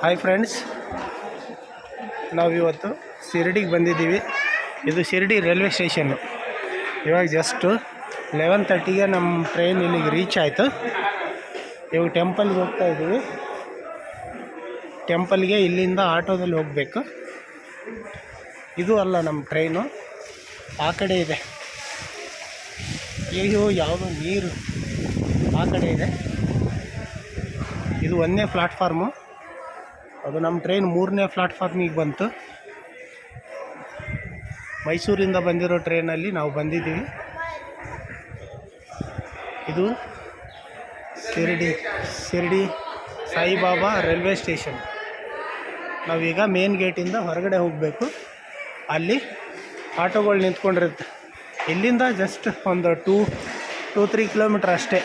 Hi friends, ನಾವಿವತ್ತು ಶಿರಡಿಗೆ ಬಂದಿದ್ದೀವಿ. ಇದು ಶಿರಡಿ ರೈಲ್ವೆ ಸ್ಟೇಷನ್ನು. ಇವಾಗ ಜಸ್ಟು 11:30ಗೆ ನಮ್ಮ ಟ್ರೈನ್ ಇಲ್ಲಿಗೆ ರೀಚ್ ಆಯಿತು. ಇವಾಗ ಟೆಂಪಲ್ಗೆ ಹೋಗ್ತಾ ಇದ್ದೀವಿ. ಟೆಂಪಲ್ಗೆ ಇಲ್ಲಿಂದ ಆಟೋದಲ್ಲಿ ಹೋಗಬೇಕು. ಇದು ಅಲ್ಲ ನಮ್ಮ ಟ್ರೈನು, ಆ ಕಡೆ ಇದೆ. ಅಯ್ಯೋ, ಯಾವುದೋ ನೀರು ಆ ಕಡೆ ಇದೆ. ಇದು 1ನೇ ಪ್ಲಾಟ್ಫಾರ್ಮು. ಅದು ನಮ್ಮ ಟ್ರೈನ್ 3ನೇ ಪ್ಲಾಟ್ಫಾರ್ಮಿಗೆ ಬಂತು. ಮೈಸೂರಿಂದ ಬಂದಿರೋ ಟ್ರೈನಲ್ಲಿ ನಾವು ಬಂದಿದ್ದೀವಿ. ಇದು ಶಿರಡಿ ಸಾಯಿಬಾಬಾ ರೈಲ್ವೆ ಸ್ಟೇಷನ್. ನಾವೀಗ ಮೇನ್ ಗೇಟಿಂದ ಹೊರಗಡೆ ಹೋಗಬೇಕು. ಅಲ್ಲಿ ಆಟೋಗಳು ನಿಂತ್ಕೊಂಡಿರುತ್ತೆ. ಇಲ್ಲಿಂದ ಜಸ್ಟ್ ಒಂದು 2-3 ಕಿಲೋಮೀಟ್ರ್ ಅಷ್ಟೇ.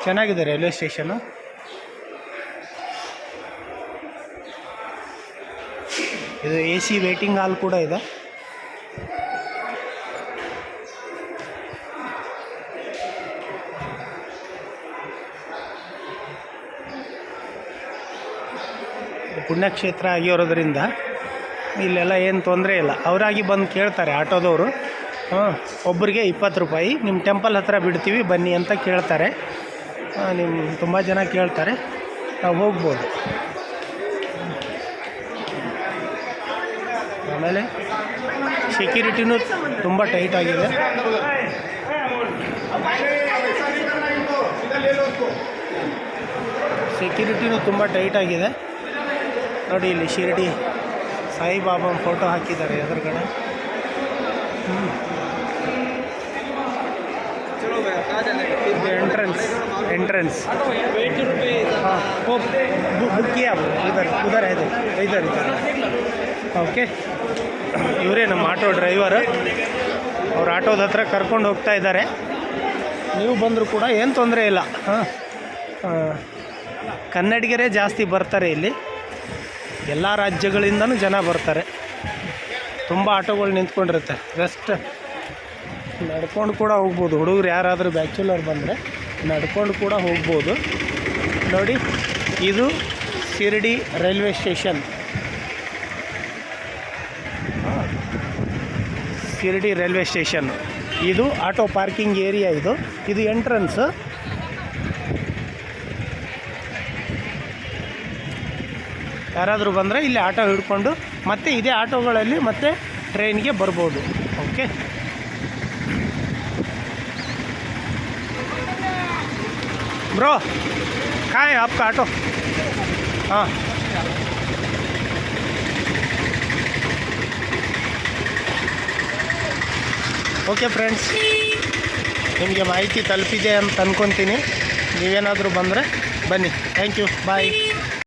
ಚೆನ್ನಾಗಿದೆ ರೈಲ್ವೆ ಸ್ಟೇಷನು. ಇದು AC ವೇಟಿಂಗ್ ಹಾಲ್ ಕೂಡ ಇದೆ. ಪುಣ್ಯಕ್ಷೇತ್ರ ಆಗಿರೋದ್ರಿಂದ ಇಲ್ಲೆಲ್ಲ ಏನು ತೊಂದರೆ ಇಲ್ಲ. ಅವರಾಗಿ ಬಂದು ಕೇಳ್ತಾರೆ ಆಟೋದವರು. ಒಬ್ಬರಿಗೆ 20 ರೂಪಾಯಿ, ನಿಮ್ಮ ಟೆಂಪಲ್ ಹತ್ರ ಬಿಡ್ತೀವಿ ಬನ್ನಿ ಅಂತ ಕೇಳ್ತಾರೆ. ತುಂಬ ಜನ ಕೇಳ್ತಾರೆ, ನಾವು ಹೋಗ್ಬೋದು. ಆಮೇಲೆ ಸೆಕ್ಯೂರಿಟಿನೂ ತುಂಬ ಟೈಟ್ ಆಗಿದೆ. ನೋಡಿ, ಇಲ್ಲಿ ಶಿರಡಿ ಸಾಯಿಬಾಬಾ ಫೋಟೋ ಹಾಕಿದ್ದಾರೆ ಎದುರುಗಡೆ. ಎಂಟ್ರೆನ್ಸ್ बुक किया उधर है इधर ಓಕೆ. ಇವರೇ ನಮ್ಮ ಆಟೋ ಡ್ರೈವರ್. ಅವ್ರು ಆಟೋದ ಹತ್ರ ಕರ್ಕೊಂಡು ಹೋಗ್ತಾ ಇದ್ದಾರೆ. ನೀವು ಬಂದರೂ ಕೂಡ ಏನು ತೊಂದರೆ ಇಲ್ಲ. ಕನ್ನಡಿಗರೇ ಜಾಸ್ತಿ ಬರ್ತಾರೆ ಇಲ್ಲಿ. ಎಲ್ಲ ರಾಜ್ಯಗಳಿಂದನೂ ಜನ ಬರ್ತಾರೆ. ತುಂಬ ಆಟೋಗಳು ನಿಂತ್ಕೊಂಡಿರುತ್ತೆ. ಜಸ್ಟ್ ನಡ್ಕೊಂಡು ಕೂಡ ಹೋಗ್ಬೋದು. ಹುಡುಗರು ಯಾರಾದರೂ ಬ್ಯಾಚುಲರ್ ಬಂದರೆ ನಡ್ಕೊಂಡು ಕೂಡ ಹೋಗ್ಬೋದು. ನೋಡಿ, ಇದು Shirdi railway station. Shirdi railway station. ಇದು ಆಟೋ ಪಾರ್ಕಿಂಗ್ ಏರಿಯಾ. ಇದು ಎಂಟ್ರೆನ್ಸ್. ಯಾರಾದರೂ ಬಂದರೆ ಇಲ್ಲಿ ಆಟೋ ಹಿಡ್ಕೊಂಡು ಮತ್ತೆ ಇದೇ ಆಟೋಗಳಲ್ಲಿ ಮತ್ತೆ ಟ್ರೈನ್ಗೆ ಬರ್ಬೋದು. ಓಕೆ. ब्रो कहाँ है आपका ऑटो? हाँ, ಓಕೆ ಫ್ರೆಂಡ್ಸ್, ನಿಮಗೆ ಮಾಹಿತಿ ತಲುಪಿದೆ ಅಂತ ಅಂದ್ಕೊತೀನಿ. ನೀವೇನಾದರೂ ಬಂದರೆ ಬನ್ನಿ. Thank you, bye.